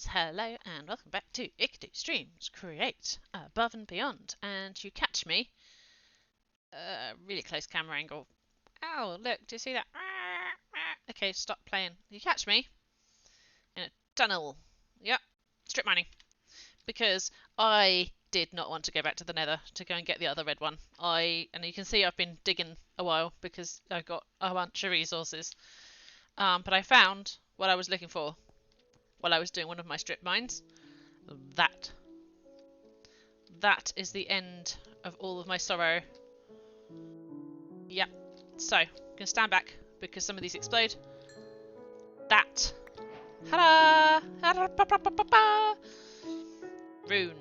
friends, hello and welcome back to Ikadu Streams Create Above and Beyond. And you catch me, really close camera angle. Ow, look, do you see that? Okay, stop playing. You catch me in a tunnel. Yep, strip mining. Because I did not want to go back to the nether to go and get the other red one. And you can see I've been digging a while because I got a bunch of resources. But I found what I was looking for while I was doing one of my strip mines. That is the end of all of my sorrow. Yep. So, I'm going to stand back because some of these explode. That. Ta-da! Rune.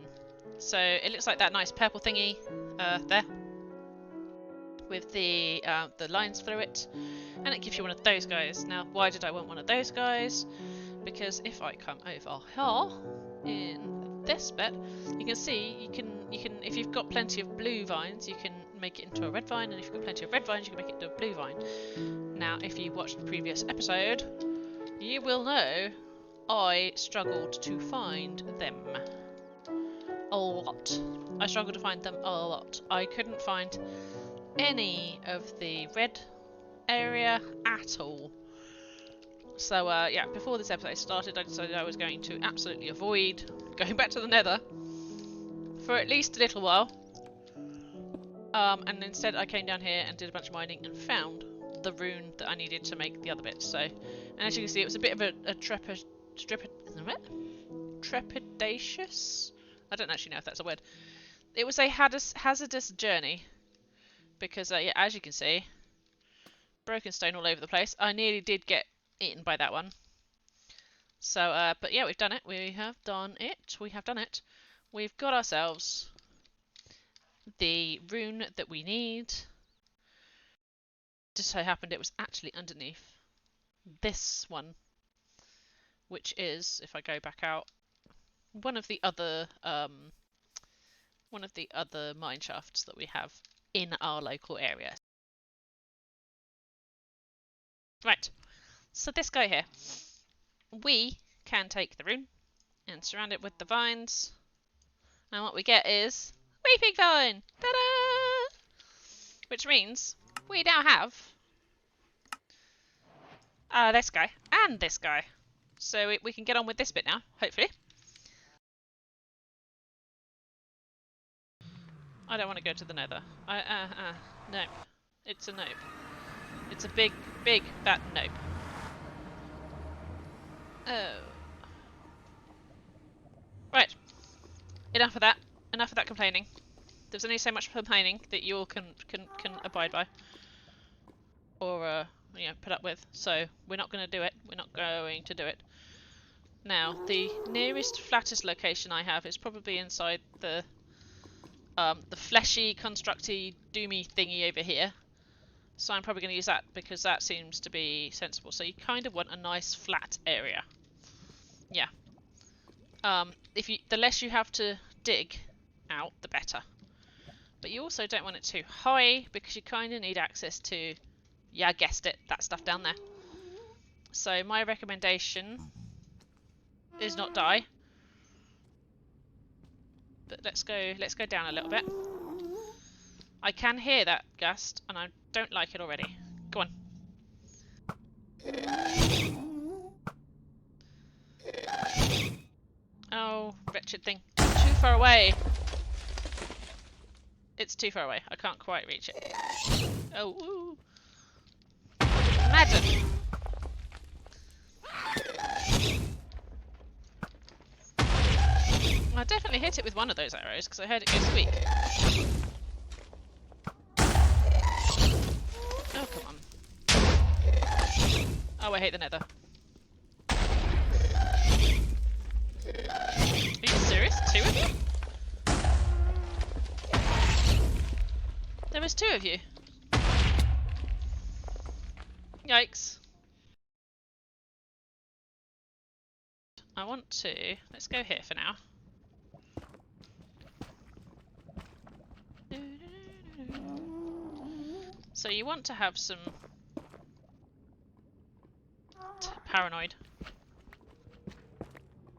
So, it looks like that nice purple thingy there. With the lines through it. And it gives you one of those guys. Now, why did I want one of those guys? Because if I come over here in this bit, you can see you can if you've got plenty of blue vines, you can make it into a red vine, and if you've got plenty of red vines, you can make it into a blue vine. Now, if you watched the previous episode, you will know I struggled to find them a lot. I struggled to find them a lot. I couldn't find any of the red area at all. So, yeah, before this episode started, I decided I was going to absolutely avoid going back to the nether for at least a little while. And instead I came down here and did a bunch of mining and found the rune that I needed to make the other bits. So, and as you can see, it was a bit of a trepidatious? I don't actually know if that's a word. It was a hazardous journey. Because, yeah, as you can see, broken stone all over the place. I nearly did get eaten by that one. So, but yeah, we've done it. We have done it. We have done it. We've got ourselves the rune that we need. Just so happened it was actually underneath this one, which is, if I go back out, one of the other mine shafts that we have in our local area. Right. So this guy here, we can take the rune and surround it with the vines, and what we get is weeping vine! Ta-da! Which means we now have this guy and this guy, so we can get on with this bit now, hopefully. I don't want to go to the nether. Nope. It's a nope. It's a big fat nope. Oh. Right. Enough of that. Enough of that complaining. There's only so much complaining that you all can abide by. Or, you know, put up with. So, we're not going to do it. We're not going to do it. Now, the nearest, flattest location I have is probably inside the fleshy, constructy, doomy thingy over here. So I'm probably going to use that because that seems to be sensible. So you kind of want a nice flat area. Yeah. The less you have to dig out, the better. But you also don't want it too high because you kind of need access to, yeah, guessed it, that stuff down there. So my recommendation is not die. But let's go down a little bit. I can hear that gust, and I don't like it already. Go on. Oh, wretched thing. Too far away. It's too far away. I can't quite reach it. Oh, ooh. Madden! I definitely hit it with one of those arrows because I heard it go squeak. Oh, come on. Oh, I hate the nether. Are you serious? Two of you? There was two of you. Yikes. I want to... Let's go here for now. So you want to have some... paranoid.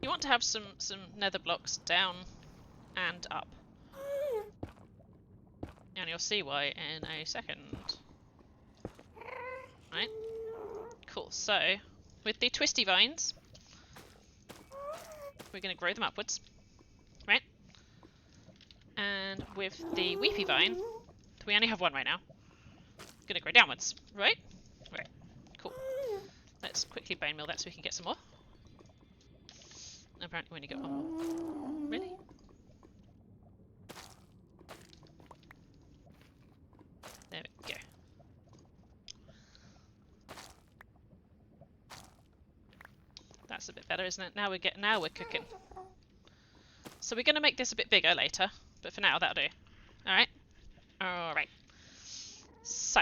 You want to have some nether blocks down and up. And you'll see why in a second. Right? Cool. So, with the twisty vines, we're going to grow them upwards. Right? And with the weepy vine, we only have one right now. Going to grow downwards. Right? Right. Cool. Let's quickly bone meal that so we can get some more. Apparently we only got one more. Really? There we go. That's a bit better, isn't it? Now we're cooking. So we're going to make this a bit bigger later, but for now that'll do. Alright? Alright. So,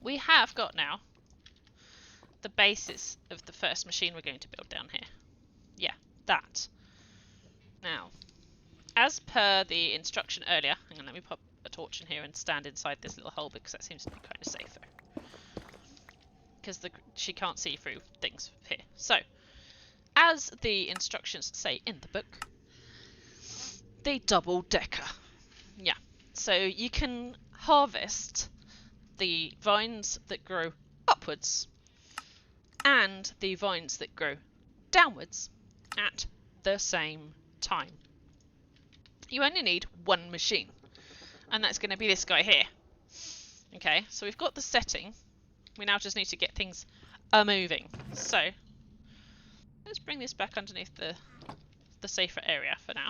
we have got now the basis of the first machine we're going to build down here. Yeah, that. Now, as per the instruction earlier, hang on, let me pop a torch in here and stand inside this little hole because that seems to be kind of safer. Because she can't see through things here. So, as the instructions say in the book, the double decker. Yeah, so you can harvest the vines that grow upwards and the vines that grow downwards at the same time. You only need one machine, and that's going to be this guy here. Okay, so we've got the setting. We now just need to get things moving. So let's bring this back underneath the safer area for now.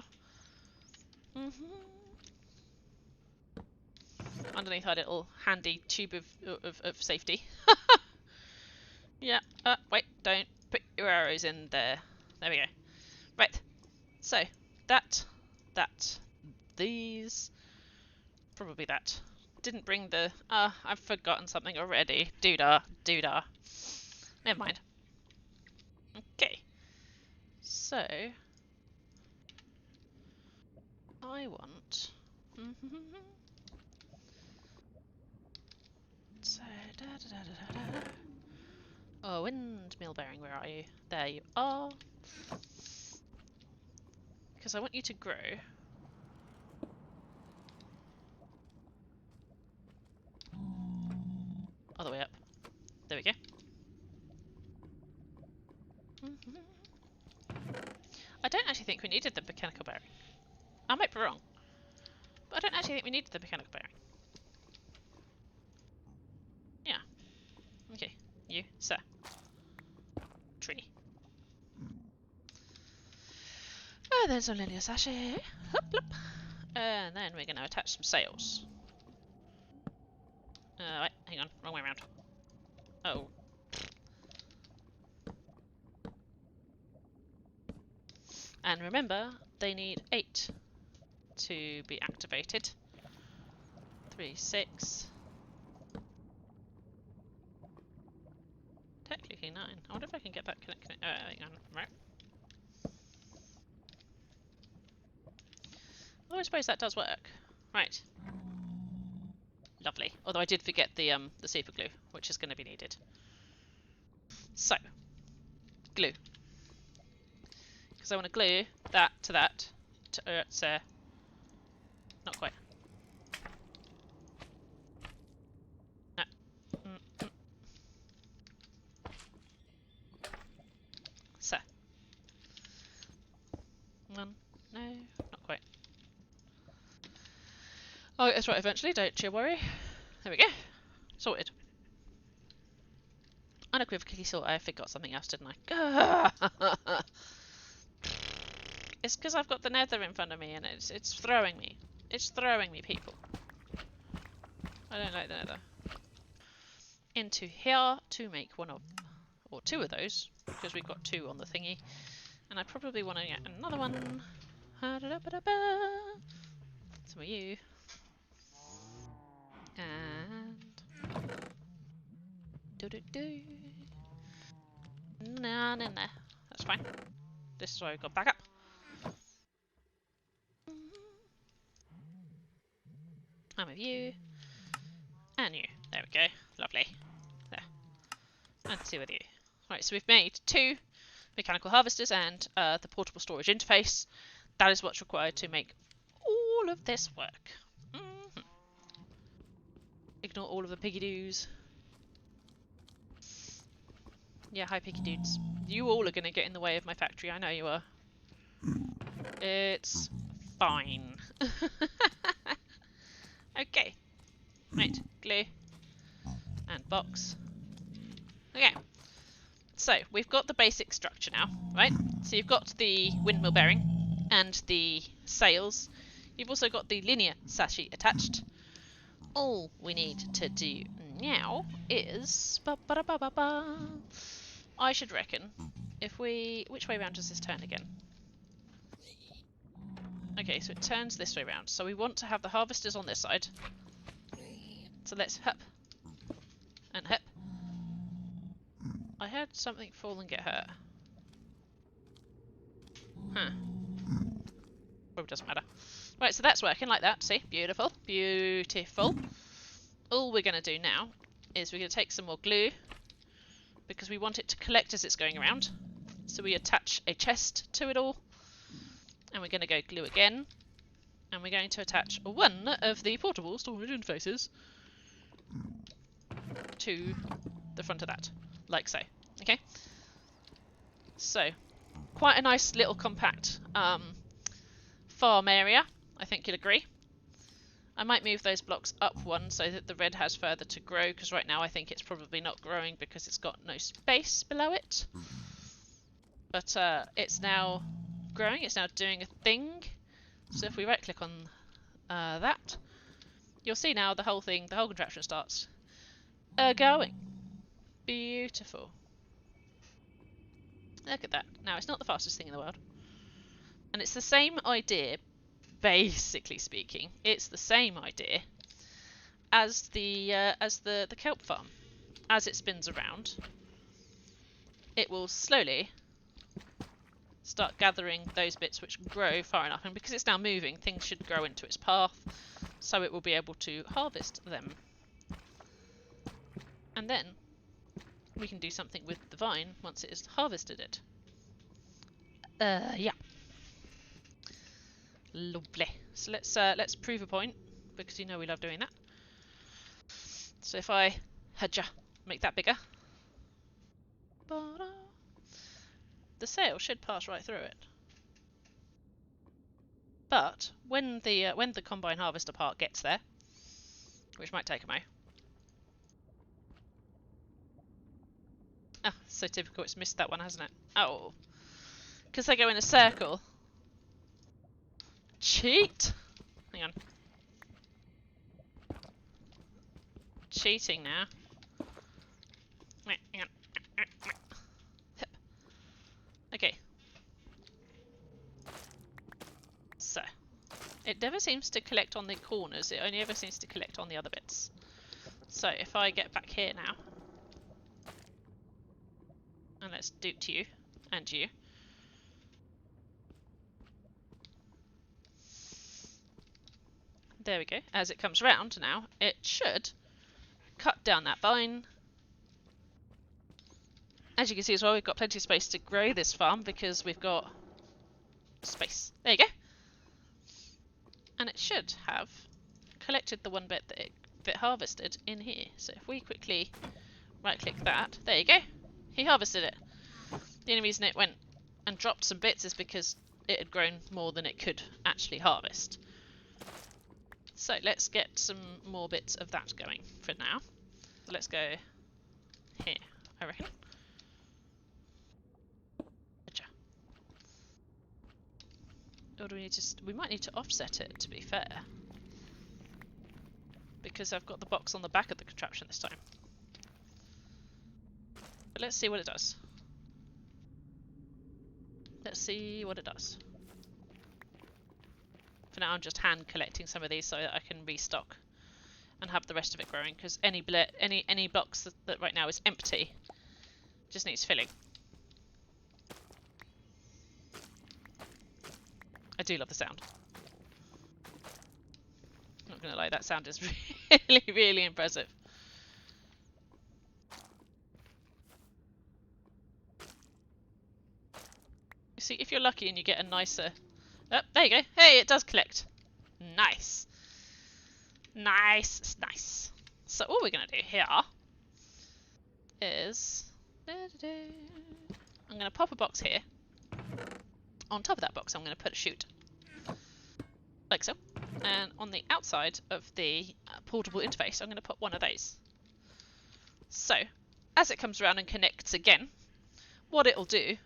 Underneath our little handy tube of safety. Yeah, wait, don't put your arrows in there. There we go. Right, so these, probably that. Didn't bring the, I've forgotten something already. Doodah. Never mind. Okay, so I want, so, oh, windmill bearing, where are you? There you are. Because I want you to grow. All the way up. There we go. I don't actually think we needed the mechanical bearing. I might be wrong. But I don't actually think we needed the mechanical bearing. Yeah. Okay. You, sir. Tree. Oh, there's a linear sachet. Hop, hop. And then we're going to attach some sails. Wait, hang on. Wrong way around. Oh. And remember, they need 8 to be activated. 3, 6. Technically 9. I wonder if I can get that connected. Hang on. Right. Oh, I suppose that does work. Right. Lovely. Although I did forget the super glue, which is going to be needed. So, glue. Because I want to glue that to that. To not quite. No. So. One. No, not quite. Oh, it's right eventually, don't you worry. There we go. Sorted. Unequivocally sorted. I forgot something else, didn't I? It's because I've got the nether in front of me and it's throwing me. It's throwing me, people. I don't like the nether. Into here to make one of, or 2 of those, because we've got 2 on the thingy. And I probably want to get another one. Some of you. And none in there. That's fine. This is why we've got back up. I'm with you. And you. There we go. Lovely. There. And 2 with you. Right, so we've made 2 mechanical harvesters and the portable storage interface. That is what's required to make all of this work. Ignore all of the piggy doos. Yeah, hi piggy dudes. You all are going to get in the way of my factory, I know you are. It's fine. Okay. Right, glue. And box. Okay. So, we've got the basic structure now, right? So you've got the windmill bearing and the sails. You've also got the linear sashi attached. All we need to do now is... I should reckon, if we... Which way round does this turn again? Okay, so it turns this way round. So we want to have the harvesters on this side. So let's hop. And hop. I heard something fall and get hurt. Huh. Probably doesn't matter. Right, so that's working like that. See? Beautiful. Beautiful. All we're going to do now is we're going to take some more glue because we want it to collect as it's going around. So we attach a chest to it all. And we're going to go glue again. And we're going to attach one of the portable storage interfaces to the front of that. Like so. Okay? So, quite a nice little compact farm area. I think you'll agree. I might move those blocks up one so that the red has further to grow, because right now I think it's probably not growing because it's got no space below it. But it's now growing, it's now doing a thing. So if we right click on that, you'll see now the whole thing, the whole contraption starts going. Beautiful. Look at that. Now it's not the fastest thing in the world. And it's the same idea, basically speaking, it's the same idea as the kelp farm. As it spins around, it will slowly start gathering those bits which grow far enough, and because it's now moving, things should grow into its path, so it will be able to harvest them. And then we can do something with the vine once it has harvested it. Yeah. Lovely. So let's prove a point, because you know we love doing that. So if I make that bigger, the sail should pass right through it. But when the combine harvester part gets there, which might take a mo. Ah, so typical, it's missed that one, hasn't it? Oh. Because they go in a circle. Cheat! Hang on. Cheating now. Hang on. Okay. So. It never seems to collect on the corners, it only ever seems to collect on the other bits. So if I get back here now, and let's do it to you, and you. There we go. As it comes round now, it should cut down that vine. As you can see as well, we've got plenty of space to grow this farm because we've got space. There you go. And it should have collected the one bit that it harvested in here. So if we quickly right click that, there you go. He harvested it. The only reason it went and dropped some bits is because it had grown more than it could actually harvest. So let's get some more bits of that going for now. So let's go here, I reckon. Or do we need to... we might need to offset it, to be fair. Because I've got the box on the back of the contraption this time. But let's see what it does. Let's see what it does. For now I'm just hand collecting some of these so that I can restock and have the rest of it growing, because any box that right now is empty just needs filling. I do love the sound. Not gonna lie, that sound is really, really impressive. You see, if you're lucky and you get a nicer... Oh, there you go. Hey, it does collect. Nice. Nice. Nice. So all we're going to do here is... I'm going to pop a box here. On top of that box, I'm going to put a chute. Like so. And on the outside of the portable interface, I'm going to put one of those. So, as it comes around and connects again, what it'll do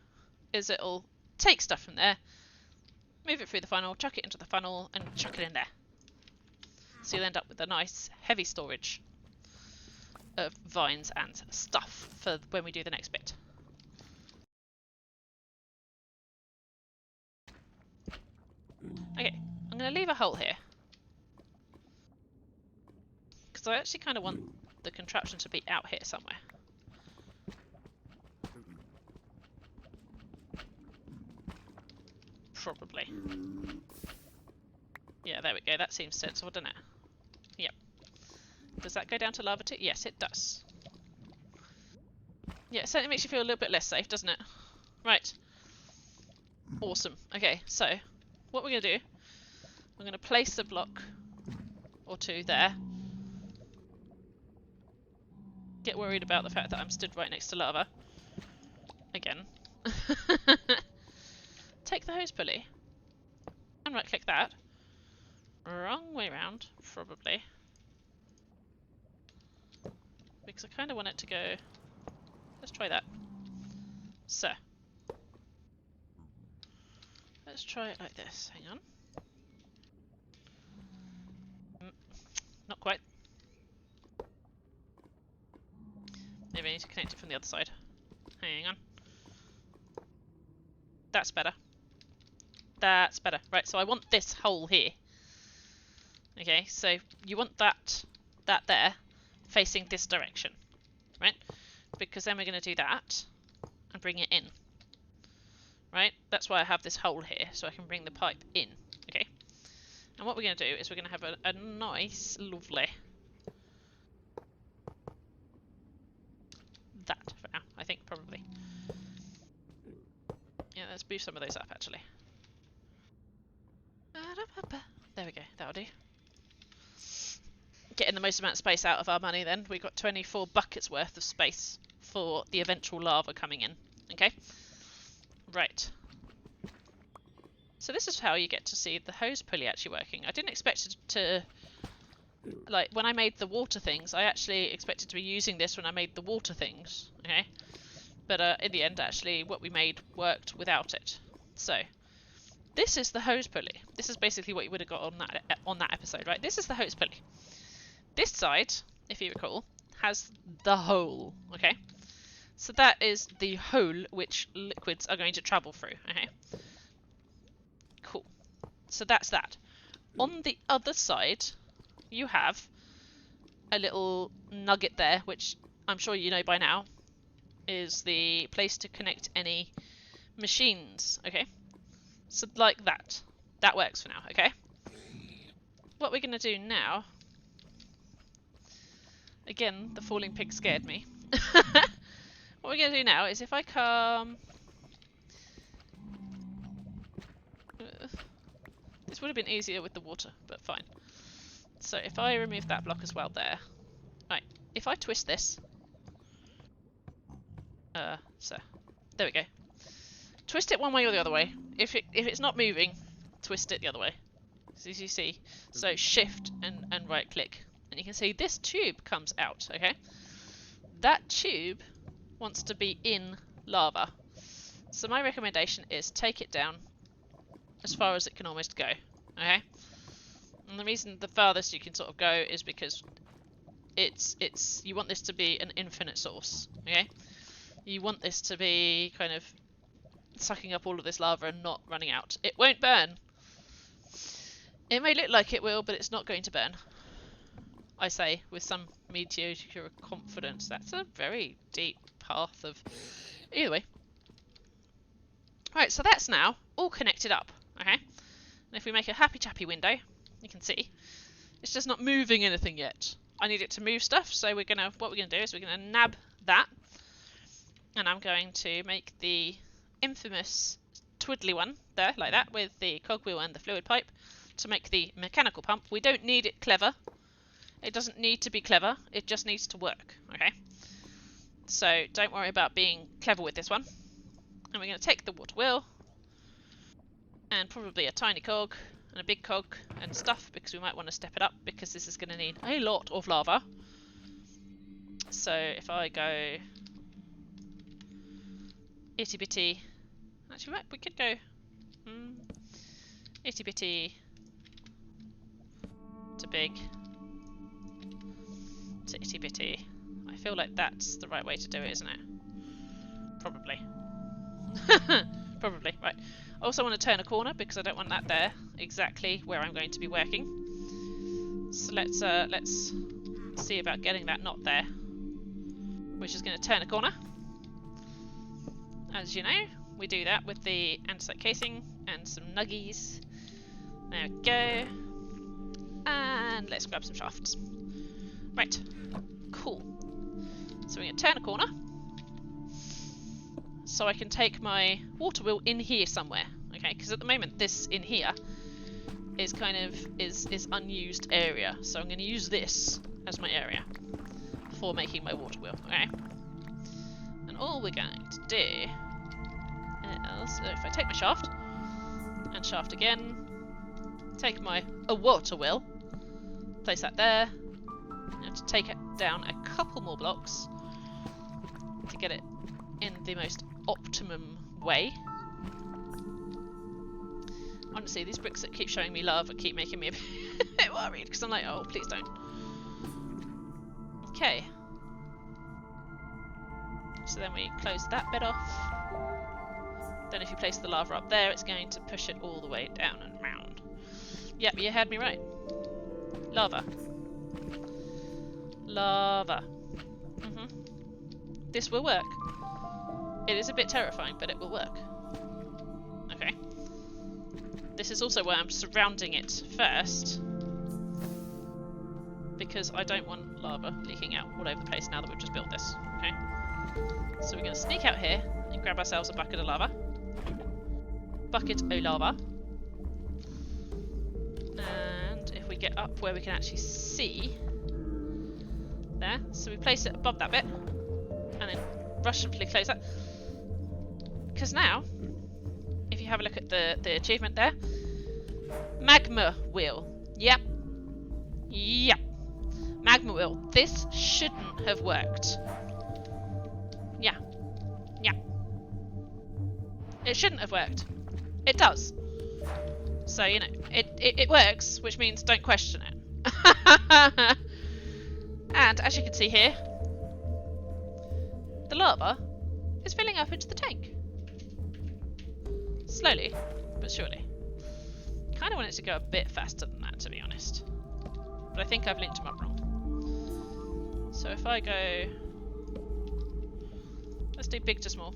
is it'll take stuff from there, move it through the funnel, chuck it into the funnel, and chuck it in there. So you'll end up with a nice heavy storage of vines and stuff for when we do the next bit. Okay, I'm going to leave a hole here. Because I actually kind of want the contraption to be out here somewhere. Probably. Yeah, there we go. That seems sensible, doesn't it? Yep. Does that go down to lava too? Yes, it does. Yeah, it certainly makes you feel a little bit less safe, doesn't it? Right. Awesome. Okay, so what we're going to do, I'm going to place a block or two there. Get worried about the fact that I'm stood right next to lava. Again. Take the hose pulley. And right click that. Wrong way round, probably. Because I kind of want it to go... Let's try that. So. Let's try it like this. Hang on. Not quite. Maybe I need to connect it from the other side. Hang on. That's better. That's better. Right, so I want this hole here. Okay, so you want that there facing this direction. Right? Because then we're going to do that and bring it in. Right? That's why I have this hole here, so I can bring the pipe in. Okay? And what we're going to do is we're going to have a nice, lovely... that for now, I think, probably. Yeah, let's boost some of those up, actually. There we go, that'll do. Getting the most amount of space out of our money then. We've got 24 buckets worth of space for the eventual lava coming in. Okay? Right. So this is how you get to see the hose pulley actually working. I didn't expect it to... Like, when I made the water things, I actually expected to be using this when I made the water things. Okay? But in the end, actually, what we made worked without it. So, this is the hose pulley. This is basically what you would have got on that episode, right? This is the hose pulley. This side, if you recall, has the hole, okay? So that is the hole which liquids are going to travel through, okay? Cool. So that's that. On the other side, you have a little nugget there, which I'm sure you know by now, is the place to connect any machines, okay? So like that. That works for now, okay? What we're going to do now... Again, the falling pig scared me. What we're going to do now is if I come... This would have been easier with the water, but fine. So if I remove that block as well there. Right, if I twist this... so, there we go. Twist it one way or the other way. If it's not moving, twist it the other way. As you see. So shift and right click. And you can see this tube comes out, okay? That tube wants to be in lava. So my recommendation is take it down as far as it can almost go, okay? And the reason the farthest you can sort of go is because you want this to be an infinite source, okay? You want this to be kind of sucking up all of this lava and not running out. It won't burn. It may look like it will, but it's not going to burn. I say, with some mediocre confidence. That's a very deep path of... Either way. Right, so that's now all connected up, okay? And if we make a happy chappy window, you can see, it's just not moving anything yet. I need it to move stuff, so what we're gonna do is we're gonna nab that, and I'm going to make the infamous twiddly one there, like that, with the cogwheel and the fluid pipe to make the mechanical pump. We don't need it clever. It doesn't need to be clever. It just needs to work, okay? So don't worry about being clever with this one. And we're going to take the water wheel and probably a tiny cog and a big cog and stuff, because we might want to step it up, because this is going to need a lot of lava. So if I go itty bitty, actually we could go itty bitty to big to itty bitty. I feel like that's the right way to do it, isn't it? Probably. Probably, right. I also want to turn a corner because I don't want that there exactly where I'm going to be working. So let's see about getting that not there, which is going to turn a corner. As you know, we do that with the andesite casing and some nuggies. There we go. And let's grab some shafts. Right, cool. So we're going to turn a corner, so I can take my water wheel in here somewhere, okay? Because at the moment this in here is kind of is unused area, so I'm going to use this as my area for making my water wheel, okay? And all we're going to do is, if I take my shaft and shaft again, take my water wheel, place that there. I have to take it down a couple more blocks to get it in the most optimum way. Honestly, these bricks that keep showing me love keep making me a bit worried, because I'm like, oh, please don't. Okay. So then we close that bit off. Then if you place the lava up there, it's going to push it all the way down and round. Yep, you heard me right. Lava. Lava. This will work. It is a bit terrifying, but it will work. Okay. This is also why I'm surrounding it first, because I don't want lava leaking out all over the place now that we've just built this. Okay. So we're going to sneak out here and grab ourselves a bucket of lava. Bucket of lava. And if we get up where we can actually see, there. So we place it above that bit, and then rushfully close that. Because now, if you have a look at the achievement there, magma wheel. Yep. Yep. Magma wheel. This shouldn't have worked. Yeah. Yeah. It shouldn't have worked. It does. So, you know, it works, which means don't question it. And as you can see here, the lava is filling up into the tank. Slowly, but surely. Kind of want it to go a bit faster than that, to be honest. But I think I've linked them up wrong. So if I go... Let's do big to small.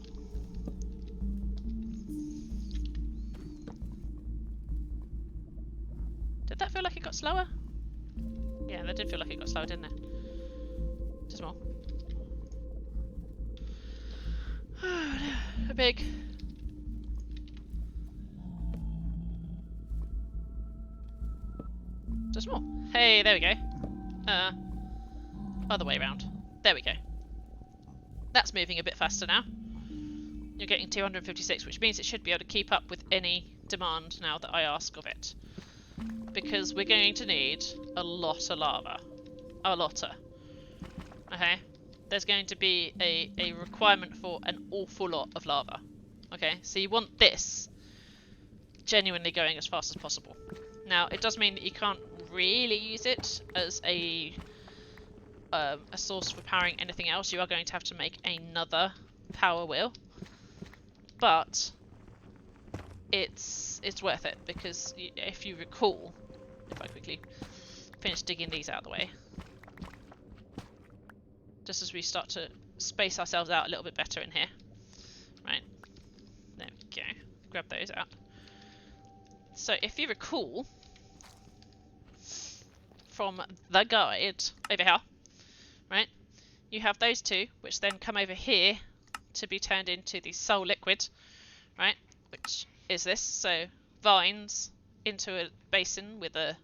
Did that feel like it got slower? Yeah, that did feel like it got slower, didn't it? To small. A big. To small. Hey, there we go. Other way around. There we go. That's moving a bit faster now. You're getting 256, which means it should be able to keep up with any demand now that I ask of it. Because we're going to need a lot of lava. A lotta. Okay? There's going to be a requirement for an awful lot of lava. Okay? So you want this genuinely going as fast as possible. Now, it does mean that you can't really use it as a source for powering anything else. You are going to have to make another power wheel. But it's worth it, because if you recall, if I quickly finish digging these out of the way, just as we start to space ourselves out a little bit better in here. Right, there we go. Grab those out. So if you recall from the guide over here, right, you have those two, which then come over here to be turned into the soul liquid, right, which is this. So vines into a basin with a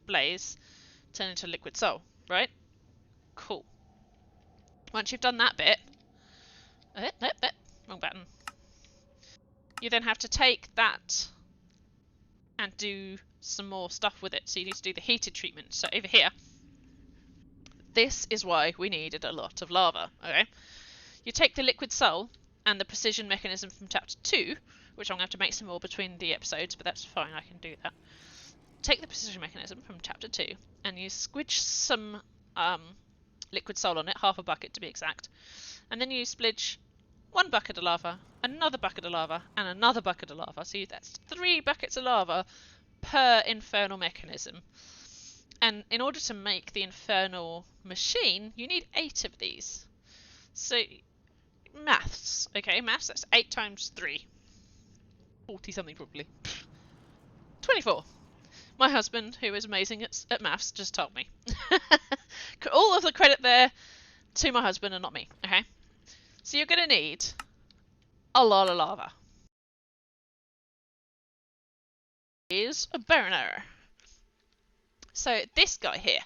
blaze turn into liquid soul, right? Cool. Once you've done that bit, wrong button. You then have to take that and do some more stuff with it. So you need to do the heated treatment. So over here, this is why we needed a lot of lava, okay? You take the liquid soul and the precision mechanism from chapter 2, which I'm going to have to make some more between the episodes, but that's fine, I can do that. Take the precision mechanism from chapter 2 and you squidge some liquid soul on it, half a bucket to be exact, and then you splidge one bucket of lava, another bucket of lava, and another bucket of lava. So that's 3 buckets of lava per infernal mechanism. And in order to make the infernal machine, you need 8 of these. So, maths, okay, maths, that's 8 times 3. 40 something probably. 24. My husband, who is amazing at maths, just told me. All of the credit there to my husband and not me, okay? So you're going to need a lot of lava. Is a burner. So this guy here.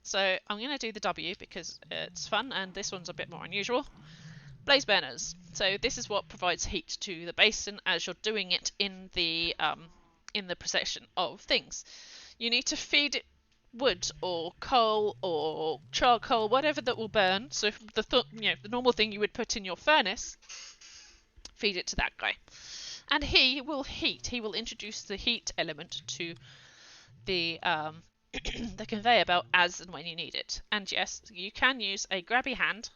So I'm going to do the W because it's fun and this one's a bit more unusual. Blaze burners. So this is what provides heat to the basin as you're doing it in the procession of things. You need to feed it wood or coal or charcoal, whatever that will burn. So if the normal thing you would put in your furnace, feed it to that guy, and he will heat. He will introduce the heat element to the the conveyor belt as and when you need it. And yes, you can use a grabby hand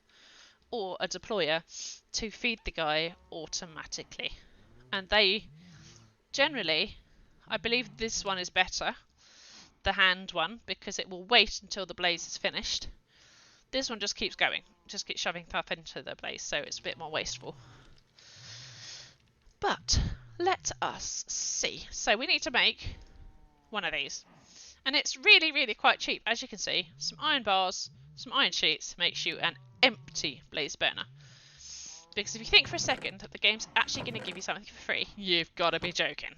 or a deployer to feed the guy automatically. And they generally, I believe this one is better, the hand one, because it will wait until the blaze is finished. This one just keeps going, just keeps shoving stuff into the blaze, so it's a bit more wasteful. But let us see. So we need to make one of these. And it's really, really quite cheap. As you can see, some iron bars, some iron sheets makes you an empty blaze burner. Because if you think for a second that the game's actually going to give you something for free, you've got to be joking.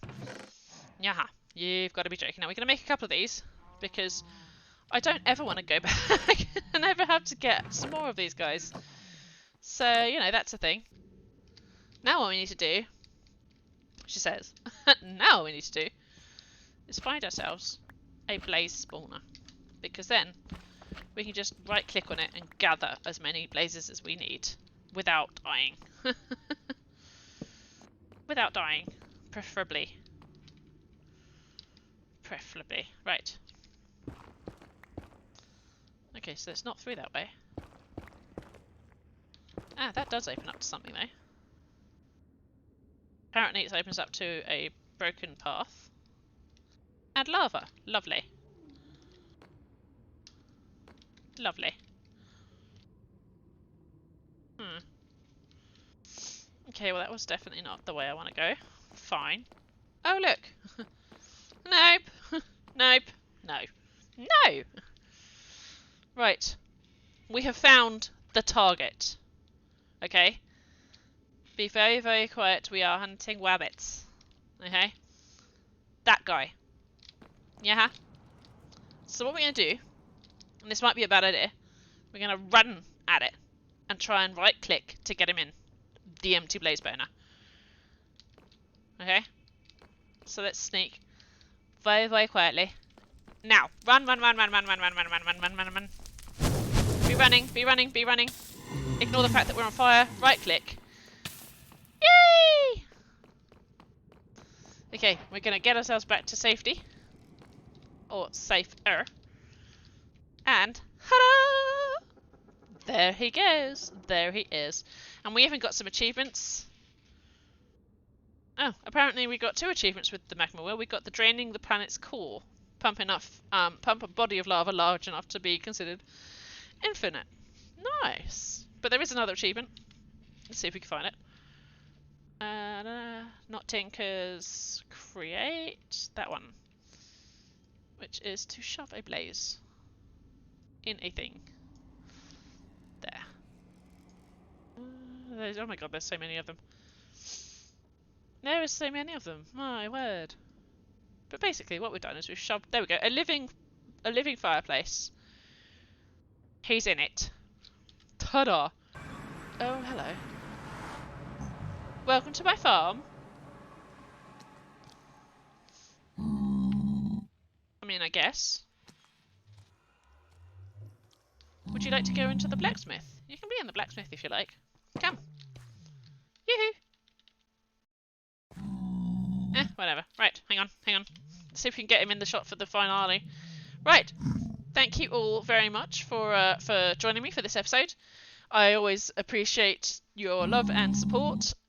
Yaha, you've got to be joking. Now we're going to make a couple of these because I don't ever want to go back and ever have to get some more of these guys. So, you know, that's a thing. Now what we need to do, she says, now what we need to do is find ourselves a blaze spawner. Because then we can just right click on it and gather as many blazes as we need without dying. Without dying, preferably. Preferably. Right. Okay, so it's not through that way. Ah, that does open up to something though. Apparently it opens up to a broken path. And lava. Lovely. Lovely. Okay, well that was definitely not the way I want to go. Fine. Oh look! Nope! Nope! No. No! Right. We have found the target. Okay? Be very, very quiet. We are hunting wabbits. Okay? That guy. Yeah? So what we're going to do, and this might be a bad idea, we're going to run at it and try and right click to get him in the empty blaze burner. Okay? So let's sneak very, very quietly. Now, run, run, run, run, run, run, run, run, run, run, run, run, run. Be running, be running, be running. Ignore the fact that we're on fire. Right click. Yay! Okay, we're going to get ourselves back to safety. Or safer. And, ta-da! There he goes. There he is. And we even got some achievements. Oh, apparently we got 2 achievements with the magma wheel. We got the draining the planet's core. Pump a body of lava large enough to be considered infinite. Nice. But there is another achievement. Let's see if we can find it. Not Tinker's create. That one. Which is to shove a blaze in a thing. There. Oh my god, there's so many of them. There are so many of them. My word. But basically, what we've done is we've shoved. There we go. A living fireplace. He's in it. Ta-da! Oh, hello. Welcome to my farm. I mean, I guess. Would you like to go into the blacksmith? You can be in the blacksmith if you like. Come. Yoo-hoo! Whatever. Right, hang on. Let's see if we can get him in the shot for the finale. Right. Thank you all very much for joining me for this episode. I always appreciate your love and support.